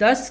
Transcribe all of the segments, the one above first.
10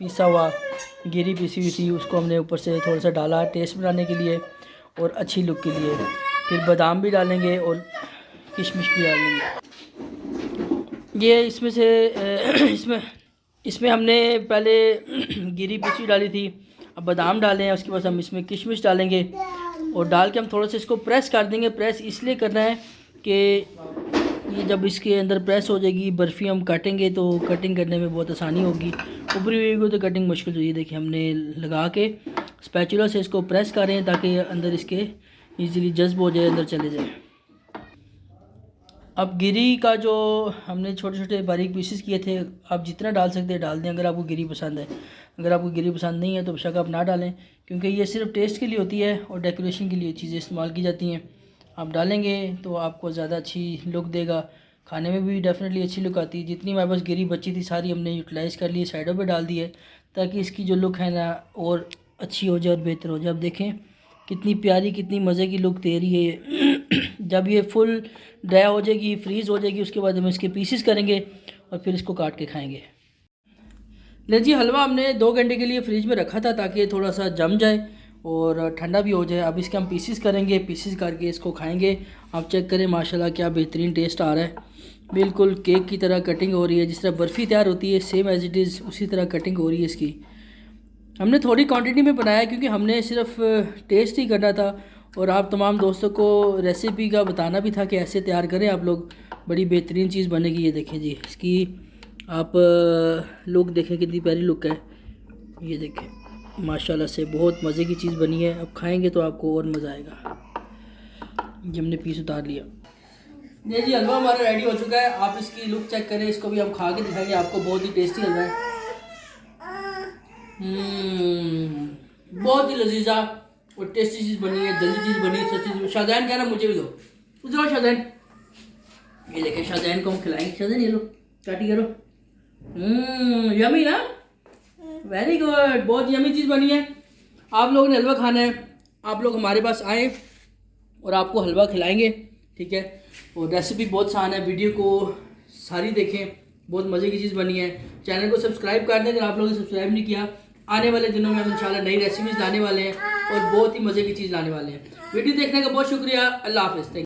पिसा हुआ गिरी पिसी हुई थी, उसको हमने ऊपर से थोड़ा सा डाला टेस्ट बनाने के लिए और अच्छी लुक के लिए। फिर बादाम भी डालेंगे और किशमिश भी डालेंगे। ये इसमें से इसमें हमने पहले गिरी पिसी डाली थी, अब बादाम डाले हैं, उसके बाद हम इसमें किशमिश डालेंगे और डाल के हम थोड़ा सा इसको प्रेस कर देंगे। प्रेस इसलिए करना है कि ये जब इसके अंदर प्रेस हो जाएगी बर्फ़ी हम काटेंगे तो कटिंग करने में बहुत आसानी होगी। ऊपरी हुई को तो कटिंग मुश्किल होगी। देखिए हमने लगा के स्पैचुला से इसको प्रेस कर रहे हैं ताकि अंदर इसके इजीली जज्ब हो जाए, अंदर चले जाए। अब गिरी का जो हमने छोटे छोटे बारीक पीसेस किए थे, आप जितना डाल सकते हैं डाल दें अगर आपको गिरी पसंद है। अगर आपको गिरी पसंद नहीं है तो बेशक आप ना डालें, क्योंकि ये सिर्फ टेस्ट के लिए होती है और डेकोरेशन के लिए चीज़ें इस्तेमाल की जाती हैं। आप डालेंगे तो आपको ज़्यादा अच्छी लुक देगा, खाने में भी डेफिनेटली अच्छी लुक आती है। जितनी हमारे पास गिरी बची थी सारी हमने यूटिलाइज़ कर ली, साइडों पे डाल दी है ताकि इसकी जो लुक है ना और अच्छी हो जाए और बेहतर हो जाए। अब देखें कितनी प्यारी कितनी मज़े की लुक दे रही है ये। जब ये फुल ड्राई हो जाएगी, फ्रीज़ हो जाएगी, उसके बाद हम इसके पीसेस करेंगे और फिर इसको काट के खाएँगे। ले जी, हलवा हमने 2 घंटे के लिए फ्रिज में रखा था ताकि ये थोड़ा सा जम जाए और ठंडा भी हो जाए। अब इसके हम पीसेस करेंगे, पीसेस करके इसको खाएंगे। आप चेक करें माशाल्लाह क्या बेहतरीन टेस्ट आ रहा है, बिल्कुल केक की तरह कटिंग हो रही है। जिस तरह बर्फ़ी तैयार होती है सेम एज़ इट इज़ उसी तरह कटिंग हो रही है इसकी। हमने थोड़ी क्वांटिटी में बनाया क्योंकि हमने सिर्फ टेस्ट ही करना था और आप तमाम दोस्तों को रेसिपी का बताना भी था कि ऐसे तैयार करें आप लोग, बड़ी बेहतरीन चीज़ बनेगी। ये देखें जी, इसकी आप लुक देखें कितनी प्यारी लुक है। ये देखें माशाल्लाह से बहुत मज़े की चीज़ बनी है। अब खाएंगे तो आपको और मज़ा आएगा। ये हमने पीस उतार लिया। ये जी हलवा हमारा रेडी हो चुका है। आप इसकी लुक चेक करें, इसको भी हम खा के दिखाएंगे आपको। बहुत ही टेस्टी हलवा है, बहुत ही लजीजा और टेस्टी चीज़ बनी है, जल्दी चीज़ बनी है, सच्ची चीज़। शाहजहान कह रहा मुझे भी दो, उधर शाहजहान। ये देखें शाहजहान को हम खिलाएंगे। शाहजहान ये लो चाटी करो। यमी ना, वेरी गुड, बहुत यमी चीज़ बनी है। आप लोगों ने हलवा खाना है, आप लोग हमारे पास आएँ और आपको हलवा खिलाएंगे, ठीक है। और रेसिपी बहुत आसान है, वीडियो को सारी देखें, बहुत मज़े की चीज़ बनी है। चैनल को सब्सक्राइब कर दें अगर आप लोगों ने सब्सक्राइब नहीं किया। आने वाले दिनों में हम इंशाल्लाह नई रेसिपीज़ लाने वाले हैं और बहुत ही मज़े की चीज़ लाने वाले हैं। वीडियो देखने का बहुत शुक्रिया। अल्लाह हाफ़िज़।